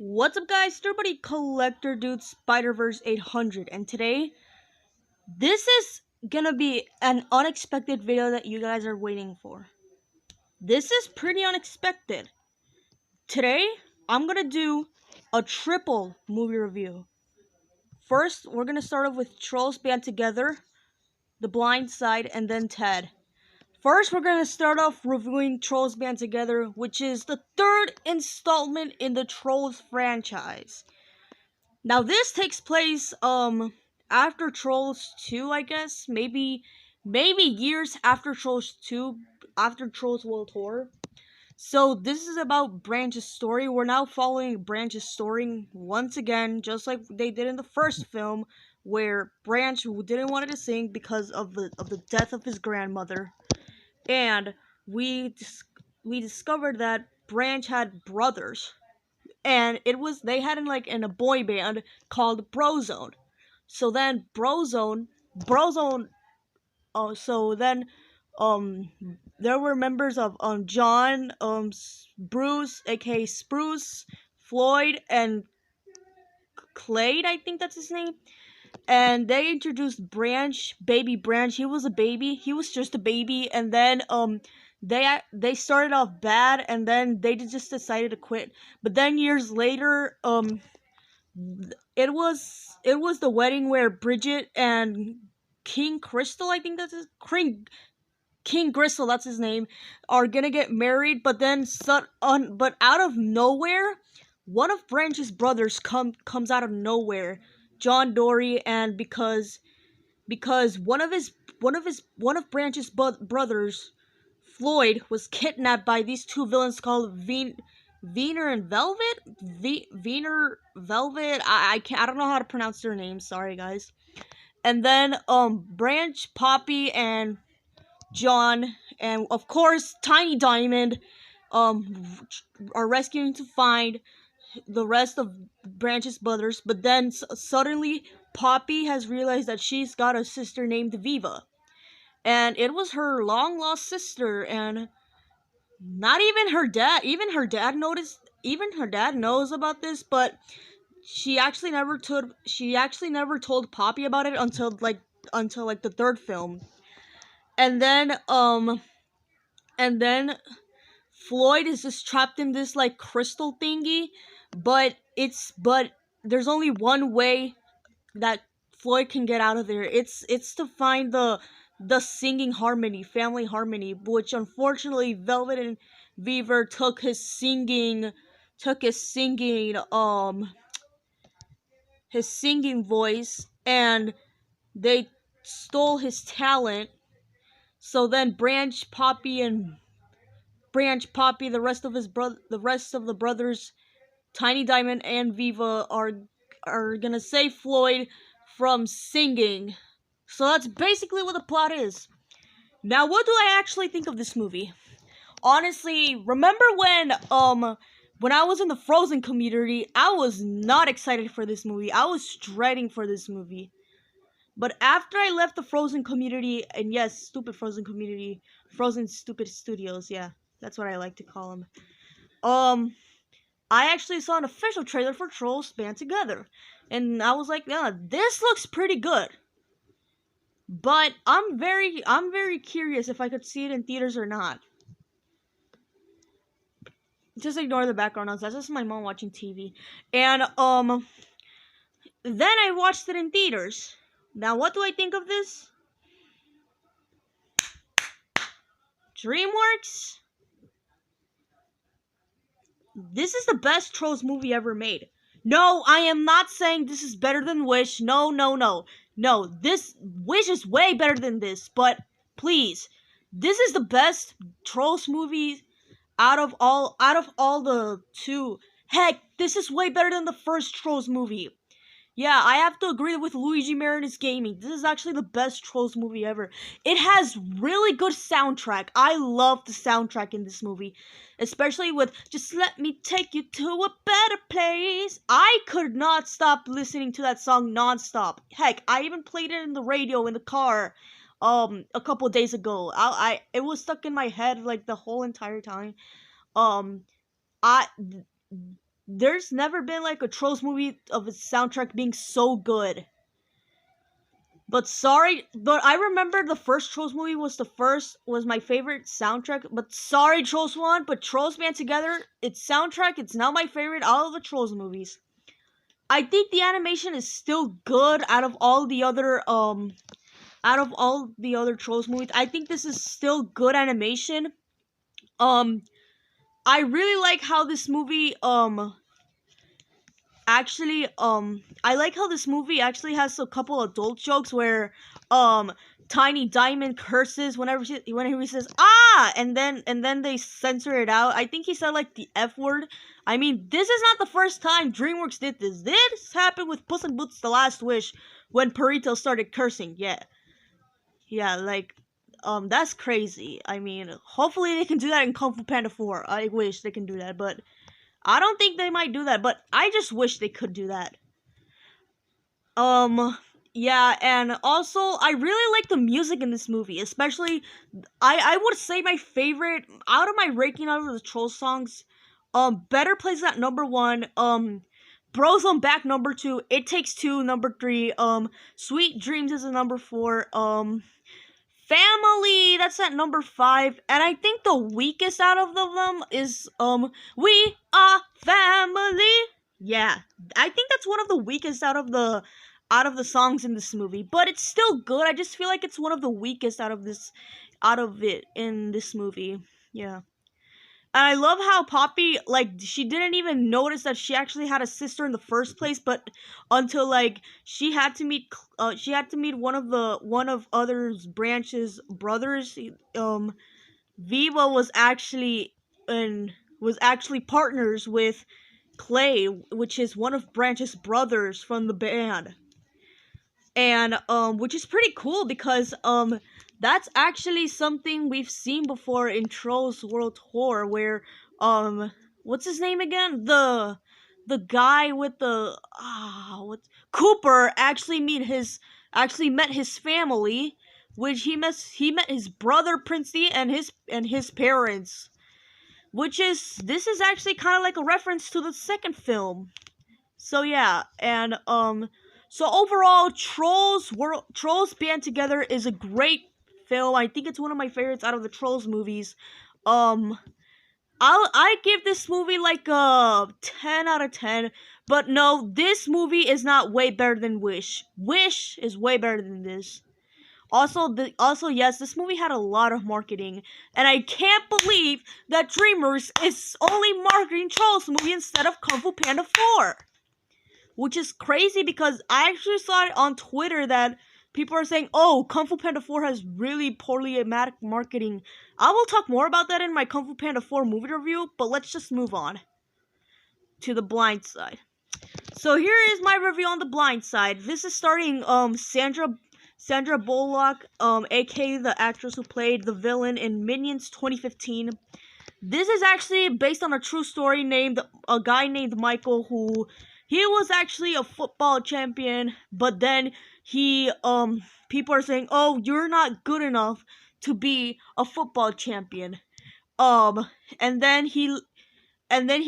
What's up, guys? It's your buddy Collector Dude Spider-Verse 800, and today, this is gonna be an unexpected video that you guys are waiting for. This is pretty unexpected. Today, I'm gonna do a triple movie review. First, we're gonna start off with Trolls Band Together, The Blind Side, and then Ted. First, we're gonna start off reviewing Trolls Band Together, which is the third installment in the Trolls franchise. Now this takes place after Trolls 2, I guess. Maybe years after Trolls 2, after Trolls World Tour. So this is about Branch's story. We're now following Branch's story once again, just like they did in the first film, where Branch didn't want to sing because of the death of his grandmother. And we discovered that Branch had brothers, and they had in a boy band called Brozone. So then Brozone. So then um there were members of John, Bruce, aka Spruce, Floyd, and Clade. I think that's his name. And they introduced Branch, baby Branch. He was a baby. He was just a baby, and then they started off bad, and then they just decided to quit. But then years later, it was the wedding where Bridget and King Crystal, I think that's his King Gristle, that's his name, are gonna get married. But then but out of nowhere, one of Branch's brothers comes out of nowhere, John Dory. And because one of Branch's brothers, Floyd, was kidnapped by these two villains called Wiener and Velvet. Wiener Velvet. I don't know how to pronounce their names. Sorry, guys. And then Branch, Poppy, and John, and of course Tiny Diamond are rescuing to find the rest of Branch's brothers. But then suddenly Poppy has realized that she's got a sister named Viva, and it was her long lost sister. And not even her dad, even her dad knows about this, but she actually never told Poppy about it until the third film. And then Floyd is just trapped in this crystal thingy, but there's only one way that Floyd can get out of there. It's to find the singing harmony, family harmony, which unfortunately Velvet and Weaver took his singing voice, and they stole his talent. So then the rest of the brothers, Tiny Diamond and Viva, are gonna save Floyd from singing. So that's basically what the plot is. Now, what do I actually think of this movie? Honestly, remember when I was in the Frozen community, I was not excited for this movie. I was dreading for this movie. But after I left the Frozen community, and yes, stupid Frozen community, Frozen stupid studios, yeah, that's what I like to call them. I actually saw an official trailer for Trolls Band Together, and I was like, yeah, this looks pretty good. But I'm very curious if I could see it in theaters or not. Just ignore the background noise. That's just my mom watching TV. And then I watched it in theaters. Now, what do I think of this? DreamWorks? This is the best Trolls movie ever made. No, I am not saying this is better than Wish. No. No, this Wish is way better than this. But please, this is the best Trolls movie out of all the two. Heck, this is way better than the first Trolls movie. Yeah, I have to agree with Luigi Marinus Gaming. This is actually the best Trolls movie ever. It has really good soundtrack. I love the soundtrack in this movie. Especially with Just Let Me Take You to a Better Place. I could not stop listening to that song nonstop. Heck, I even played it in the radio in the car a couple days ago. It was stuck in my head the whole entire time. Um I there's never been like a Trolls movie of its soundtrack being so good. But I remember the first Trolls movie was my favorite soundtrack. But sorry, Trolls 1, but Trolls Band Together, its soundtrack, it's now my favorite out of the Trolls movies. I think the animation is still good out of all the other Trolls movies. I think this is still good animation. I really like how this movie I like how this movie actually has a couple adult jokes where Tiny Diamond curses whenever he says ah, and then they censor it out. I think he said like the F word. I mean, this is not the first time DreamWorks did this. This happened with Puss in Boots: The Last Wish when Perito started cursing. Yeah, like that's crazy. I mean, hopefully they can do that in Kung Fu Panda 4. I wish they can do that, but I don't think they might do that, but I just wish they could do that. Yeah, and also, I really like the music in this movie, especially, I would say my favorite, out of my ranking out of the Troll songs, Better Plays at number 1, Bros on Back number 2, It Takes Two number 3, Sweet Dreams is a number 4, Family, that's at number 5, and I think the weakest out of them is, We Are Family. Yeah, I think that's one of the weakest out of the songs in this movie, but it's still good. I just feel like it's one of the weakest out of it in this movie. Yeah. And I love how Poppy, like, she didn't even notice that she actually had a sister in the first place, but until like she had to meet one of others branch's brothers. Viva was actually partners with Clay, which is one of Branch's brothers from the band. And which is pretty cool because that's actually something we've seen before in Trolls World Tour, where what's his name again? The guy with the Cooper actually met his family, which he met his brother Princey and his parents, this is actually kind of like a reference to the second film. So yeah, and so overall, Trolls Band Together is a great film. I think it's one of my favorites out of the Trolls movies. I give this movie like a 10 out of 10. But no, this movie is not way better than Wish. Wish is way better than this. Also, yes, this movie had a lot of marketing, and I can't believe that DreamWorks is only marketing Trolls movie instead of Kung Fu Panda 4. Which is crazy because I actually saw it on Twitter that people are saying, oh, Kung Fu Panda 4 has really poorly marketing. I will talk more about that in my Kung Fu Panda 4 movie review, but let's just move on to The Blind Side. So here is my review on The Blind Side. This is starring Sandra Bullock, aka the actress who played the villain in Minions 2015. This is actually based on a true story a guy named Michael who he was actually a football champion, but then people are saying, oh, you're not good enough to be a football champion. And then he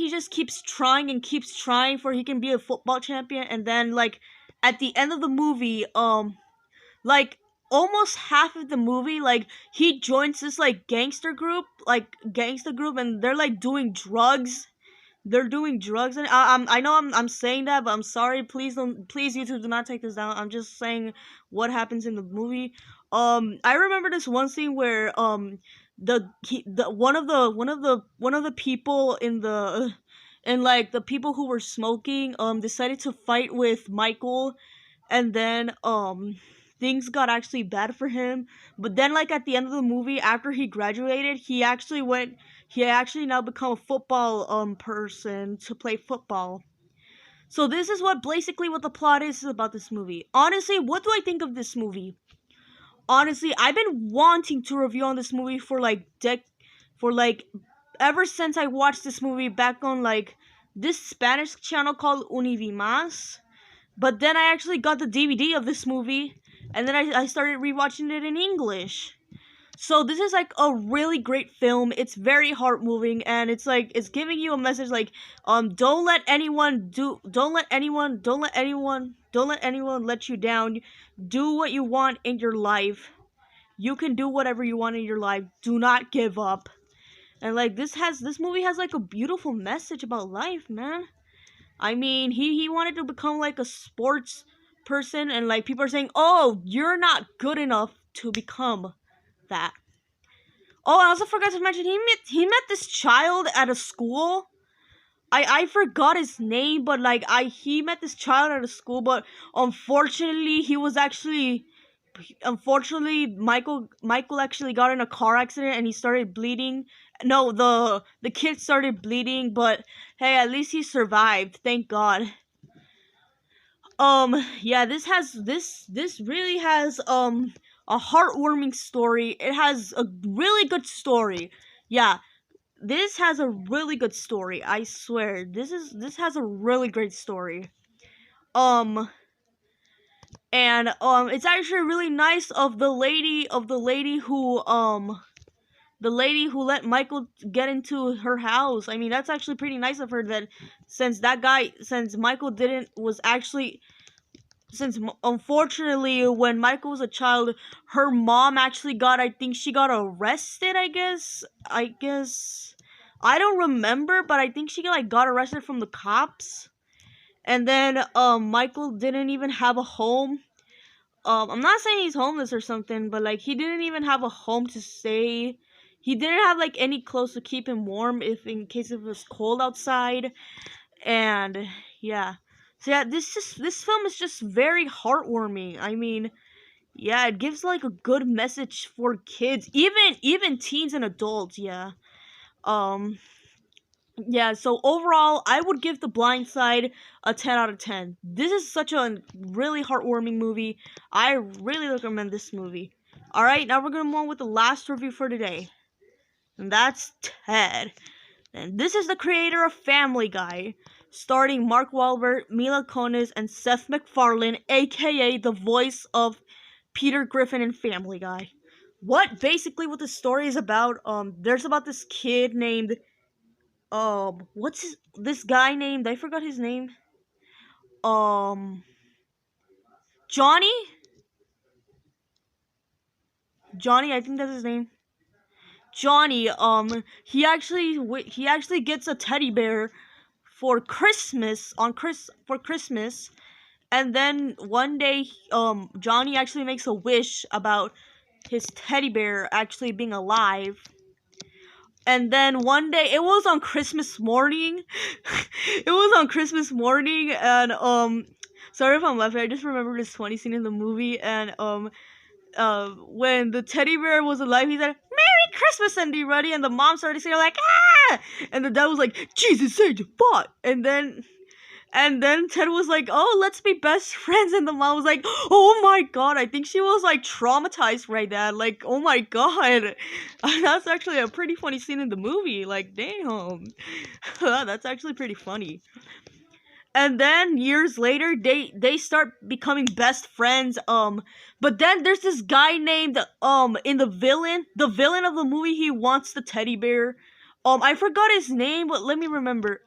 just keeps trying for he can be a football champion, and then like at the end of the movie, like almost half of the movie, like he joins this like gangster group, and they're like doing drugs. They're doing drugs, and I know I'm saying that, but I'm sorry. Please YouTube, do not take this down. I'm just saying what happens in the movie. I remember this one scene where one of the people the people who were smoking decided to fight with Michael, and then things got actually bad for him. But then like at the end of the movie, after he graduated, he actually now become a football person to play football. So this is basically what the plot is about this movie. Honestly, what do I think of this movie? Honestly, I've been wanting to review on this movie for ever since I watched this movie back on like this Spanish channel called Univimas. But then I actually got the DVD of this movie, and then I started rewatching it in English. So this is like a really great film. It's very heart moving, and it's like it's giving you a message like don't let anyone let you down. Do what you want in your life. You can do whatever you want in your life. Do not give up. And like this movie has like a beautiful message about life, man. I mean, he wanted to become like a sports person, and like people are saying, "Oh, you're not good enough to become that." Oh, I also forgot to mention he met this child at a school. I forgot his name, but like he met this child at a school, but unfortunately Michael actually got in a car accident and he started bleeding. No, the kid started bleeding, but hey, at least he survived. Thank God. Yeah, this really has a heartwarming story. It has a really good story. Yeah, this has a really good story. I swear. This has a really great story. Um and it's actually really nice of the lady who let Michael get into her house. I mean, that's actually pretty nice of her that since Michael didn't was actually unfortunately when Michael was a child, her mom actually I think she got arrested, I guess I don't remember, but I think she got arrested from the cops. And then Michael didn't even have a home. I'm not saying he's homeless or something, but like he didn't even have a home to stay. He didn't have like any clothes to keep him warm if in case it was cold outside. And yeah. So yeah, this film is just very heartwarming. I mean, yeah, it gives like a good message for kids, even teens and adults, yeah. Um yeah, so overall, I would give The Blind Side a 10 out of 10. This is such a really heartwarming movie. I really recommend this movie. Alright, now we're gonna move on with the last review for today. And that's Ted. And this is the creator of Family Guy, starring Mark Wahlberg, Mila Kunis, and Seth MacFarlane, aka the voice of Peter Griffin in Family Guy. What the story is about, there's about this kid named this guy named, I forgot his name. Um Johnny? Johnny, I think that's his name. Johnny, he actually gets a teddy bear for Christmas for Christmas, and then one day Johnny actually makes a wish about his teddy bear actually being alive. And then one day, it was on Christmas morning. It was on Christmas morning, and sorry if I'm laughing. I just remember this funny scene in the movie, and when the teddy bear was alive, he said, "Merry Christmas, Andy Ruddy," and the mom started saying like, "Ah!" And the dad was like, "Jesus saved your butt," and then Ted was like, "Oh, let's be best friends." And the mom was like, "Oh my god." I think she was like traumatized right then. Like, oh my god. That's actually a pretty funny scene in the movie. Like, damn. That's actually pretty funny. And then years later, they start becoming best friends. But then there's this guy named in the villain of the movie, he wants the teddy bear. I forgot his name, but let me remember.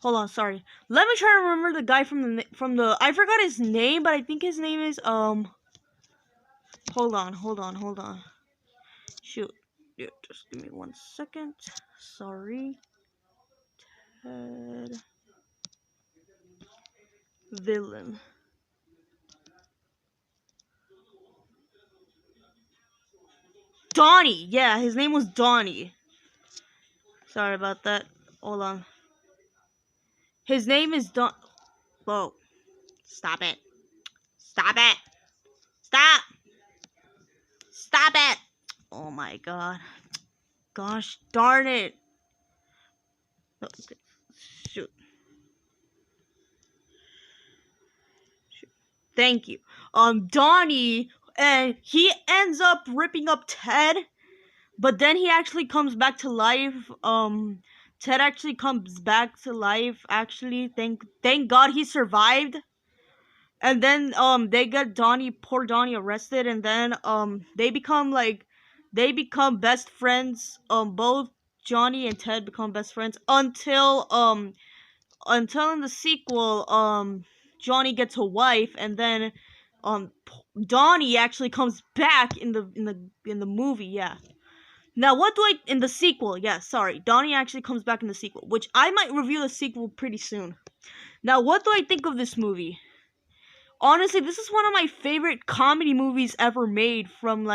Hold on, sorry. Let me try to remember the guy from the. I forgot his name, but I think his name is Hold on. Shoot, yeah, just give me 1 second. Sorry. Ted. Villain. Donnie. Yeah, his name was Donnie. Sorry about that. Hold on. His name is Don. Whoa. Stop it. Stop it. Stop. Stop it. Oh my god. Gosh darn it. Okay. Shoot. Thank you. Donnie, and he ends up ripping up Ted, but then he actually comes back to life. Ted actually comes back to life. Actually, thank God he survived. and then they get poor Donnie arrested, and then they become best friends. Both Johnny and Ted become best friends until in the sequel Johnny gets a wife, and then Donnie actually comes back in the movie. Yeah. Now, what do I in the sequel? Yeah, sorry, Donnie actually comes back in the sequel, which I might review the sequel pretty soon. Now, what do I think of this movie? Honestly, this is one of my favorite comedy movies ever made from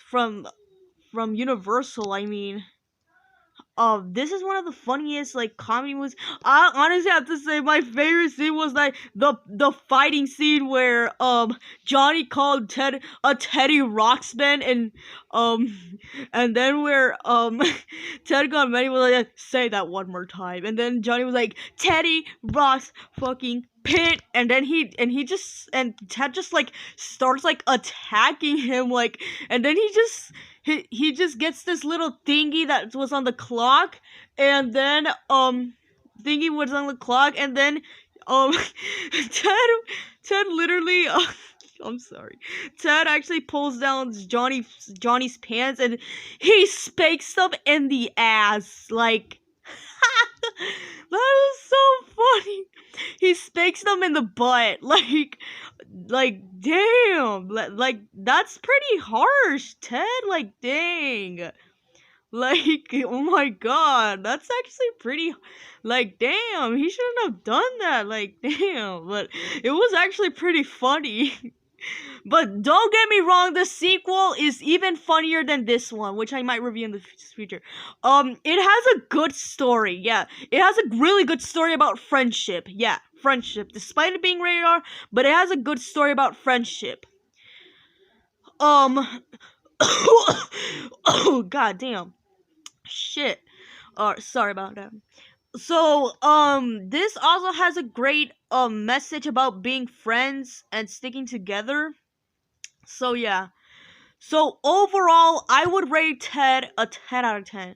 from Universal. I mean, this is one of the funniest comedy movies. I honestly have to say my favorite scene was the fighting scene where Johnny called Ted a Teddy Ruxpin, and then where Ted got mad, he was like, say that one more time, and then Johnny was like, Teddy Rocks fucking pit, and then Ted just starts attacking him, and then he just gets this little thingy that was on the clock, and then thingy was on the clock, and then um Ted literally I'm sorry. Ted actually pulls down Johnny's pants, and he spanks him in the ass. That is so funny. He spanks them in the butt. Damn. That's pretty harsh, Ted. Dang. Oh my god, that's actually pretty, damn, he shouldn't have done that, damn, but it was actually pretty funny. But don't get me wrong, the sequel is even funnier than this one, which I might review in the future. It has a good story, yeah. It has a really good story about friendship, yeah, friendship, despite it being rated R, but it has a good story about friendship. Oh, god damn. Shit. Sorry about that. So, this also has a great message about being friends and sticking together. So yeah. So overall, I would rate Ted a 10 out of 10.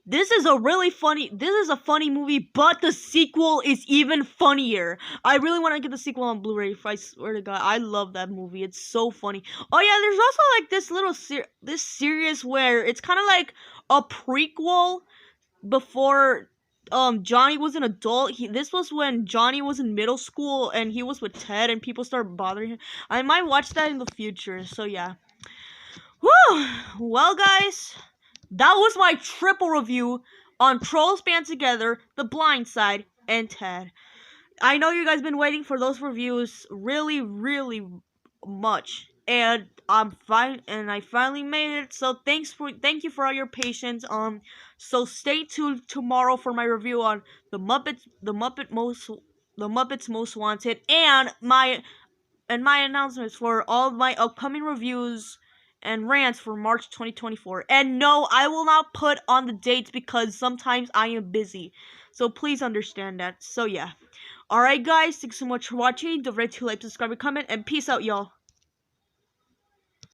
This is a funny movie, but the sequel is even funnier. I really want to get the sequel on Blu-ray, if I swear to God. I love that movie. It's so funny. Oh yeah, there's also this little this series where it's kind of like a prequel before Johnny was an adult. This was when Johnny was in middle school and he was with Ted and people started bothering him. I might watch that in the future. So yeah. Woo! Well, guys, that was my triple review on Trolls Band Together, The Blind Side, and Ted. I know you guys been waiting for those reviews really, really much, and I'm fine, and I finally made it. So thank you for all your patience. So stay tuned tomorrow for my review on the Muppets Most Wanted, and my announcements for all of my upcoming reviews and rants for March 2024. And no, I will not put on the dates because sometimes I am busy. So please understand that. So yeah. Alright guys, thanks so much for watching. Don't forget to like, subscribe, and comment, and peace out, y'all.